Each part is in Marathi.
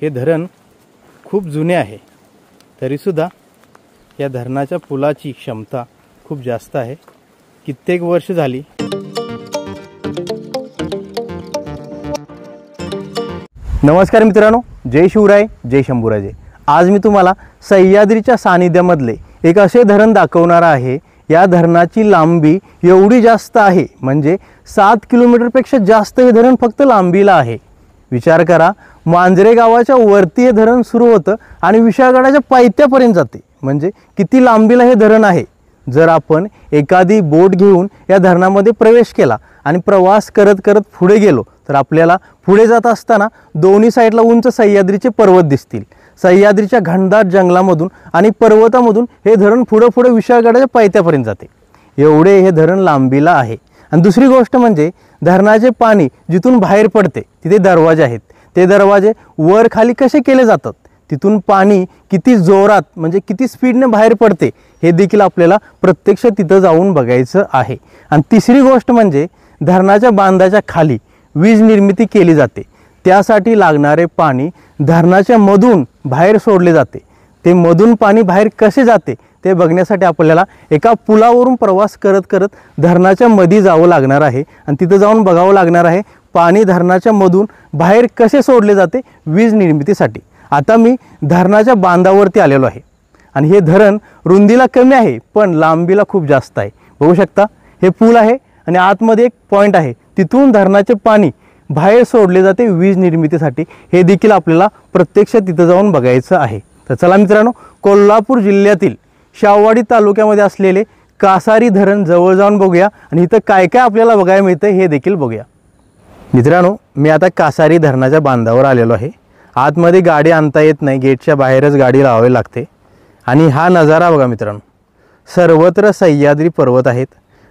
हे धरण खूप जुने आहे, तरीसुद्धा या धरणाच्या पुलाची क्षमता खूप जास्त आहे. कित्येक वर्ष झाली. नमस्कार मित्रांनो, जय शिवराय, जय शंभूराजे. आज मी तुम्हाला सह्याद्रीच्या सानिध्यामधले एक असे धरण दाखवणार आहे. या धरणाची लांबी एवढी जास्त आहे, म्हणजे 7 किलोमीटरपेक्षा जास्त हे धरण फक्त लांबीला आहे. विचार करा, मांजरे गावाच्या वरती हे धरण सुरू होतं आणि विशाळगडाच्या पायथ्यापर्यंत जाते. म्हणजे किती लांबीला हे धरण आहे. जर आपण एखादी बोट घेऊन या धरणामध्ये प्रवेश केला आणि प्रवास करत करत पुढे गेलो तर आपल्याला पुढे जात असताना दोन्ही साईडला उंच सह्याद्रीचे पर्वत दिसतील. सह्याद्रीच्या घनदाट जंगलामधून आणि पर्वतामधून हे धरण पुढे विशाळगडाच्या पायथ्यापर्यंत जाते. एवढे हे धरण लांबीला आहे. आणि दुसरी गोष्ट म्हणजे धरणाचे पाणी जिथून बाहेर पडते तिथे दरवाजे आहेत. ते दरवाजे वर खाली कसे केले जातात, तिथून पाणी किती जोरात म्हणजे किती स्पीडने बाहेर पडते हे देखील आपल्याला प्रत्यक्ष तिथं जाऊन बघायचं आहे. आणि तिसरी गोष्ट म्हणजे धरणाच्या बांधाच्या खाली वीज निर्मिती केली जाते. त्यासाठी लागणारे पाणी धरणाच्या मधून बाहेर सोडले जाते. ते मधून पाणी बाहेर कसे जाते ते बघण्यासाठी आपल्याला एका पुलावरून प्रवास करत करत धरणाच्या मध्ये जावं लागणार आहे. आणि तिथं जाऊन बघावं लागणार आहे पाणी धरणाच्या मधून बाहेर कसे सोडले जाते वीज निर्मितीसाठी. आता मी धरणाच्या बांधावरती आलेलो आहे आणि हे धरण रुंदीला कमी आहे पण लांबीला खूप जास्त आहे. बघू शकता, हे पूल आहे आणि आतमध्ये एक पॉईंट आहे, तिथून धरणाचे पाणी बाहेर सोडले जाते वीज निर्मितीसाठी. हे देखील आपल्याला प्रत्यक्ष तिथं जाऊन बघायचं आहे. तर चला मित्रांनो, कोल्हापूर जिल्ह्यातील शाहूवाडी तालुक्यामध्ये असलेले कासारी धरण जवळ जाऊन बघूया आणि इथं काय काय आपल्याला बघायला मिळतं हे देखील बघूया. मित्रांनो, मी आता कासारी धरणाच्या बांधावर आलेलो आहे. आतमध्ये गाडी आणता येत नाही, गेटच्या बाहेरच गाडी लावावी लागते. आणि हा नजारा बघा मित्रांनो, सर्वत्र सह्याद्री पर्वत आहेत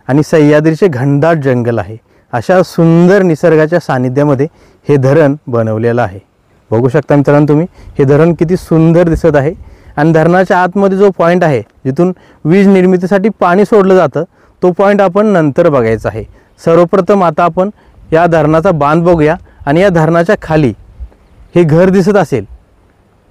आणि सह्याद्रीचे घनदाट जंगल आहे. अशा सुंदर निसर्गाच्या सानिध्यामध्ये हे धरण बनवलेलं आहे. बघू शकता मित्रांनो तुम्ही, हे धरण किती सुंदर दिसत आहे. आणि धरणाच्या आतमध्ये जो पॉईंट आहे जिथून वीज निर्मितीसाठी पाणी सोडलं जातं तो पॉईंट आपण नंतर बघायचा आहे. सर्वप्रथम आता आपण या धरणाचा बांध बघूया. आणि या धरणाच्या खाली हे घर दिसत असेल,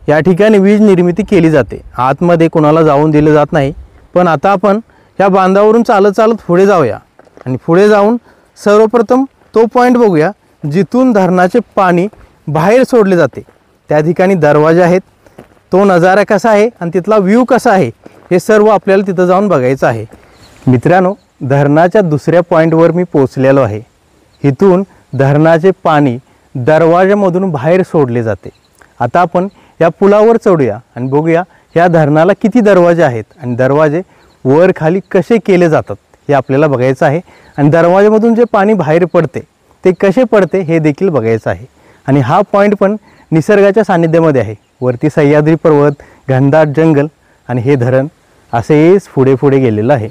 या ठिकाणी वीज निर्मिती केली जाते. आतमध्ये कोणाला जाऊन दिलं जात नाही. पण आता आपण या बांधावरून चालत चालत पुढे जाऊया आणि पुढे जाऊन सर्वप्रथम तो पॉईंट बघूया जिथून धरणाचे पाणी बाहेर सोडले जाते. त्या ठिकाणी दरवाजे आहेत. तो नजारा कसा आहे आणि तिथला व्ह्यू कसा आहे हे सर्व आपल्याला तिथं जाऊन बघायचं आहे. मित्रांनो, धरणाच्या दुसऱ्या पॉईंटवर मी पोहोचलेलो आहे. इथून धरणाचे पाणी दरवाजामधून बाहेर सोडले जाते. आता आपण या पुलावर चढूया आणि बघूया या धरणाला किती दरवाजे आहेत आणि दरवाजे वर खाली कसे केले जातात हे आपल्याला बघायचं आहे. आणि दरवाजामधून जे पाणी बाहेर पडते ते कसे पडते हे देखील बघायचं आहे. आणि हा पॉईंट पण निसर्गाच्या सानिध्यामध्ये आहे. वरती सह्याद्री पर्वत, घनदाट जंगल आणि हे धरण असेच पुढे पुढे गेलेलं आहे.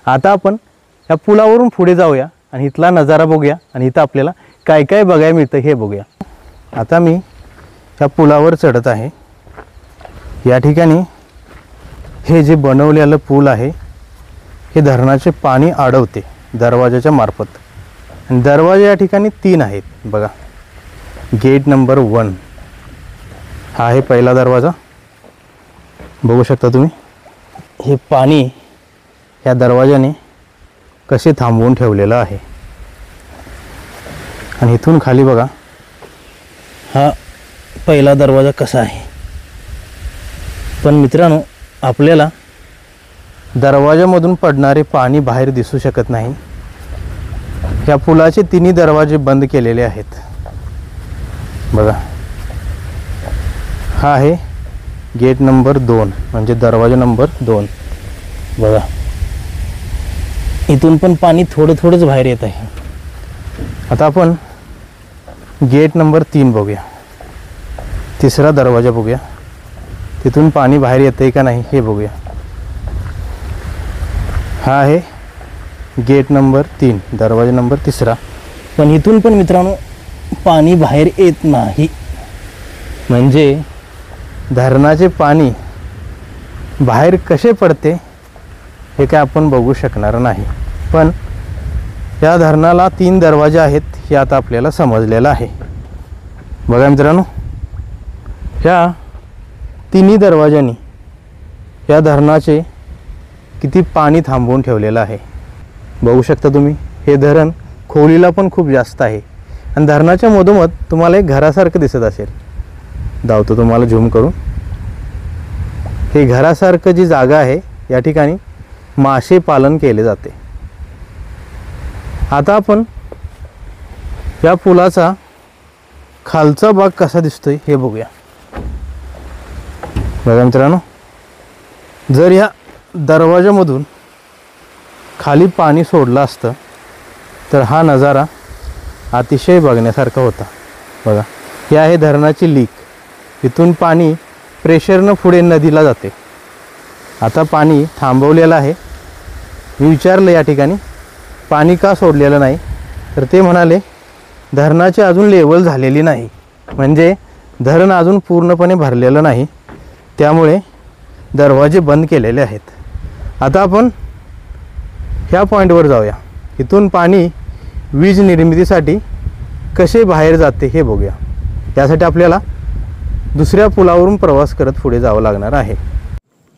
आता आपण या पुलावरून पुढे जाऊया आणि इथला नजारा बघूया आणि इथं आपल्याला काय काय बघायला मिळतं हे बघूया. आता मी या पुलावर चढत आहे. या ठिकाणी हे जे बनवलेलं पूल आहे हे धरणाचे पाणी अडवते दरवाजाच्या मार्फत. आणि दरवाजे या ठिकाणी 3 आहेत बघा. गेट नंबर 1 हा आहे पहिला दरवाजा. बघू शकता तुम्ही, हे पाणी या दरवाजाने कसे थांबवून ठेवलेलं आहे. आणि इथून खाली बघा हा पहिला दरवाजा कसा आहे. पण मित्रांनो, आपल्याला दरवाजामधून पडणारे पाणी बाहेर दिसू शकत नाही. या पुलाचे 3 दरवाजे बंद केलेले आहेत बघा. हा आहे गेट नंबर 2 म्हणजे दरवाजा नंबर 2 बघा. इथून पण पाणी थोडंच बाहेर येत आहे. आता आपण गेट नंबर 3 बघूया. तिसरा दरवाजा बघूया, तिथून पाणी बाहेर येतंय का नाही हे बघूया. हा आहे गेट नंबर 3 दरवाजा नंबर 3. पण इथून पण मित्रांनो पाणी बाहेर येत नाही. म्हणजे धरणाचे पाणी बाहेर कसे पडते हे काय आपण बघू शकणार नाही. पण या धरणाला 3 दरवाजे आहेत हे आता आपल्याला समजलेलं आहे. बघा मित्रांनो, ह्या तिन्ही दरवाजांनी या धरणाचे किती पाणी थांबवून ठेवलेलं आहे बघू शकता तुम्ही। हे धरण खोलीला पण खूप जास्त आहे आणि धरणाच्या मधोमध तुम्हाला एक घरासारखं दिसत असेल, धावतो तुम्हाला झूम करून। हे घरासारखं जी जागा आहे या ठिकाणी मासे पालन केले जाते। आता आपण या पुलाचा खालचा भाग कसा दिसतोय हे बघूया। बघा मित्रांनो, जर या दरवाजामधून खाली पाणी सोडलं असतं तर हा नजारा अतिशय बघण्यासारखा होता। बघा, ही आहे धरणाची लीक, इथून पाणी प्रेशरनं पुढे नदीला जाते। आता पाणी थांबवलेलं आहे। मी विचारलं या ठिकाणी पाणी का सोडलेलं नाही, तर ते म्हणाले धरणाची अजून लेवल झालेली नाही, म्हणजे धरण अजून पूर्णपणे भरलेलं नाही, त्यामुळे दरवाजे बंद केलेले आहेत। आता आपण ह्या पॉईंटवर जाऊया, इथून पाणी वीज निर्मितीसाठी कसे बाहेर जाते हे बघूया। त्यासाठी आपल्याला दुसऱ्या पुलावरून प्रवास करत पुढे जावं लागणार आहे।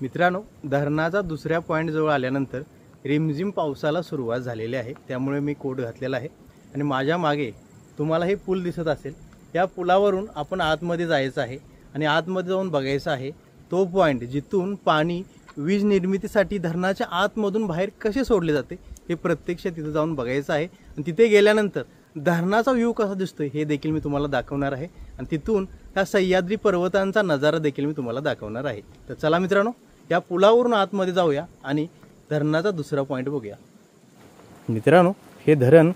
मित्रांनो, धरणाचा दुसऱ्या पॉईंट जवळ आल्यानंतर रिमझिम पावसाला सुरुवात झालेली आहे, त्यामुळे मी कोट घातलेला आहे आणि माझ्या मागे तुम्हाला हे पूल दिसत असेल। या पुलावरून आपण आतमध्ये जायचं आहे आणि आतमध्ये जाऊन बघायचं आहे तो पॉईंट जिथून पाणी वीज निर्मितीसाठी धरणाच्या आतमधून बाहेर कसे सोडले जाते हे प्रत्यक्ष तिथे जाऊन बघायचं आहे। आणि तिथे गेल्यानंतर धरणाचा व्ह्यू कसा दिसतोय हे देखील मी तुम्हाला दाखवणार आहे आणि तिथून त्या सह्याद्री पर्वतांचा नजारा देखील मी तुम्हाला दाखवणार आहे। तर चला मित्रांनो, या पुलावरून आतमध्ये जाऊया आणि धरणाचा दुसरा पॉईंट बघूया। मित्रांनो, हे धरण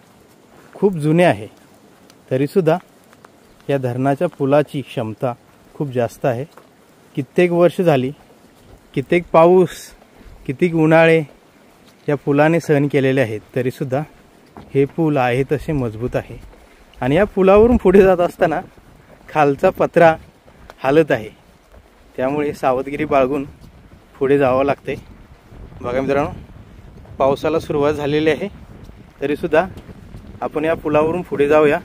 खूप जुने आहे, तरीसुद्धा या धरणाच्या पुलाची क्षमता खूप जास्त आहे। कित्येक वर्ष झाली, कित्येक पाऊस, कित्येक उन्हाळे या पुलाने सहन केलेले आहेत, तरीसुद्धा हे पूल आहे तसे मजबूत आहे। आणि या पुलावरून पुढे जात असताना खालचा पत्रा हालत आहे, त्यामुळे सावधगिरी बाळगून पुढे जावं लागते। बघा मित्रांनो, पावसाला सुरुवात झालेली आहे, तरीसुद्धा आपण या पुलावरून पुढे जाऊया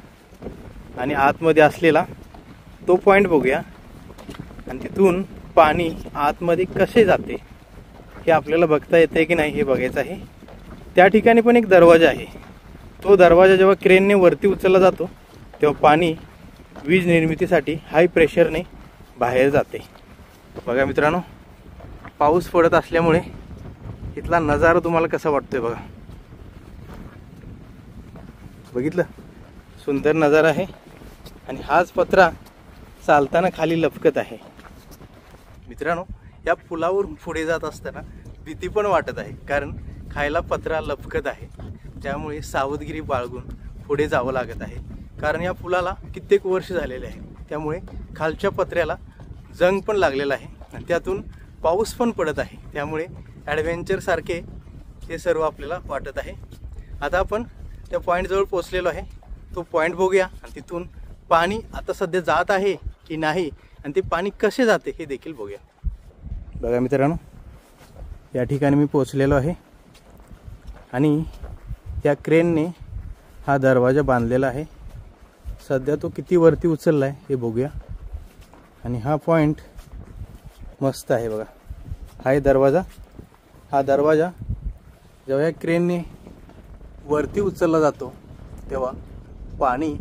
आणि आतमध्ये असलेला तो पॉईंट बघूया आणि तिथून पाणी आतमध्ये कसे जाते हे आपल्याला बघता येते की नाही हे बघायचं आहे। त्या ठिकाणी पण एक दरवाजा आहे, तो दरवाजा जेव्हा क्रेनने वरती उचलला जातो तेव्हा पाणी वीज निर्मितीसाठी हाय प्रेशरने बाहेर जाते। बघा मित्रांनो, पाऊस पडत असल्यामुळे इथला नजारा तुम्हाला कसा वाटतोय बघा। बघितलं, सुंदर नजारा आहे आणि हाच पत्रा चालताना खाली लपकत आहे। मित्रांनो, या पुलावरून पुढे जात असताना भीती पण वाटत आहे, कारण खायला पत्रा लपकत आहे, त्यामुळे सावधगिरी बाळगून पुढे जावं लागत आहे। कारण या पुलाला कित्येक वर्ष झालेले आहे, त्यामुळे खालच्या पत्र्याला जंग पण लागलेला आहे आणि त्यातून पाऊस पण पडत आहे, त्यामुळे ॲडव्हेंचर सारखे हे सर्व आपल्याला वाटत आहे। आता आपण त्या पॉईंट जवळ पोहोचलेलो आहे, तो पॉईंट बघूया आणि तिथून पाणी आता सध्या जात आहे की नाही आणि ते पाणी कसे जाते हे देखील बघूया। बघा मित्रांनो, या ठिकाणी मी पोहोचलेलो आहे आणि त्या क्रेनने हा दरवाजा बांधलेला आहे। सध्या तो किती वरती उचलला आहे हे बघूया। आणि हा पॉईंट मस्त आहे बघा, हा आहे दरवाजा। हा दरवाजा जेव्हा या क्रेनने वरती उचलला जातो तेव्हा पाणी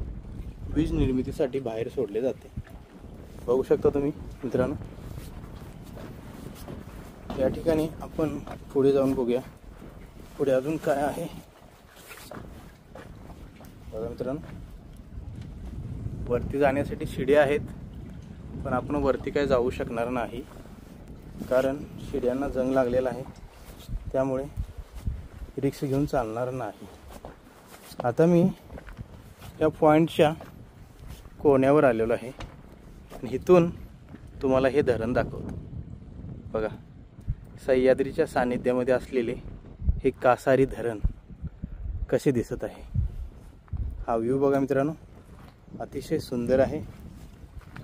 वीज निर्मितीसाठी बाहेर सोडले जाते। बघू शकता तुम्ही मित्रांनो। या ठिकाणी आपण पुढे जाऊन बघूया पुढे अजून काय आहे। बघा मित्रांनो, वरती जाण्यासाठी शिड्या आहेत, पण आपण वरती काय जाऊ शकणार नाही, कारण शिड्यांना जंग लागलेला आहे, त्यामुळे रिक्स घेऊन चालणार नाही। आता मी या पॉईंटच्या कोण्यावर आलेलो आहे आणि इथून तुम्हाला हे धरण दाखवतो। बघा, सह्याद्रीच्या सानिध्यामध्ये असलेले हे कासारी धरण कसे दिसत आहे। हा व्ह्यू बघा मित्रांनो, अतिशय सुंदर आहे।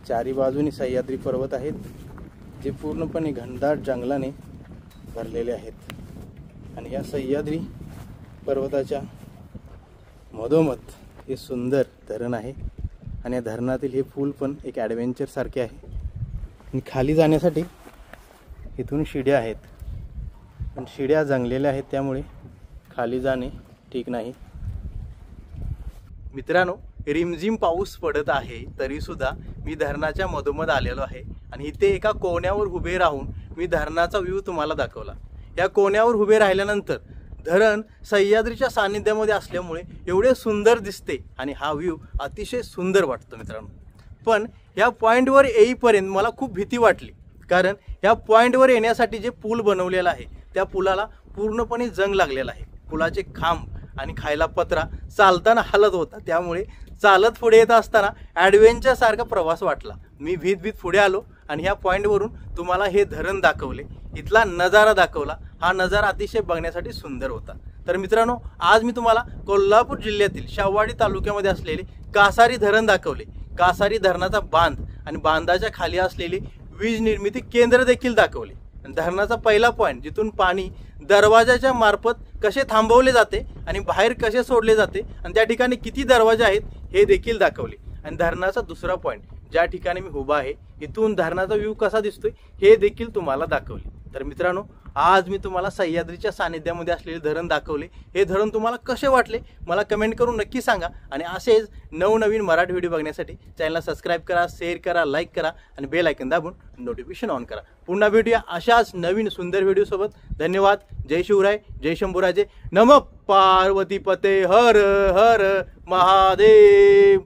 चारी बाजूनी सह्याद्री पर्वत आहेत, जे पूर्णपणे घनदाट जंगलाने भरलेले आहेत आणि या सह्याद्री पर्वताच्या मधोमध हे सुंदर धरण आहे आणि या धरणातील हे पूल पण एक ॲडव्हेंचर सारखे आहे, आणि खाली जाण्यासाठी इथून शिड्या आहेत, पण शिड्या जंगलेल्या आहेत त्यामुळे खाली जाणे ठीक नाही. मित्रांनो, रिमझिम पाऊस पडत आहे तरीसुद्धा मी धरणाच्या मधोमध आलेलो आहे आणि इथे एका कोण्यावर उभे राहून मी धरणाचा व्ह्यू तुम्हाला दाखवला. या कोण्यावर उभे राहिल्यानंतर धरण सह्याद्रीच्या सानिध्यामध्ये असल्यामुळे एवढे सुंदर दिसते आणि हा व्ह्यू अतिशय सुंदर वाटतो मित्रांनो. पण या पॉईंटवर येईपर्यंत मला खूप भीती वाटली, कारण या पॉईंटवर येण्यासाठी जे पूल बनवलेला आहे त्या पुलाला पूर्णपणे जंग लागलेला आहे. पुलाचे खांब आणि खायला पत्रा चालताना हलत होता, त्यामुळे चालत पुढे येत असताना ॲडव्हेंचर सारखा प्रवास वाटला. मी भीत पुढे आलो आणि ह्या पॉईंटवरून तुम्हाला हे धरण दाखवले, इथला नजारा दाखवला. हा नजारा अतिशय बघण्यासाठी सुंदर होता. तर मित्रांनो, आज मी तुम्हाला कोल्हापूर जिल्ह्यातील शाहूवाडी तालुक्यामध्ये असलेले कासारी धरण दाखवले. कासारी धरणाचा बांध आणि बांधाच्या खाली असलेले वीज निर्मिती केंद्र देखील दाखवले. धरणाचा पहिला पॉईंट जिथून पाणी दरवाजाच्या मार्फत कसे थांबवले जाते आणि बाहेर कसे सोडले जाते आणि त्या ठिकाणी किती दरवाजे आहेत हे देखील दाखवले. आणि धरणाचा दुसरा पॉईंट ज्या ठिकाणी मी उभा आहे इथून धरणाचा व्ह्यू कसा दिसतोय हे देखील तुम्हाला दाखवले. तर मित्रांनो, आज मी तुम्हाला सह्याद्रीच्या सानिध्यामध्ये असलेले धरण दाखवले. हे धरण तुम्हाला कसे वाटले मला कमेंट करून नक्की सांगा. आणि असेच नवनवीन मराठी व्हिडिओ बघण्यासाठी चॅनलला सबस्क्राईब करा, शेअर करा, लाईक करा आणि बेल आयकन दाबून नोटिफिकेशन ऑन करा. पुन्हा भेटूया अशाच नवीन सुंदर व्हिडिओसोबत. धन्यवाद. जय शिवराय, जय शंभूराजे. नमः पार्वतीपते हर हर महादेव.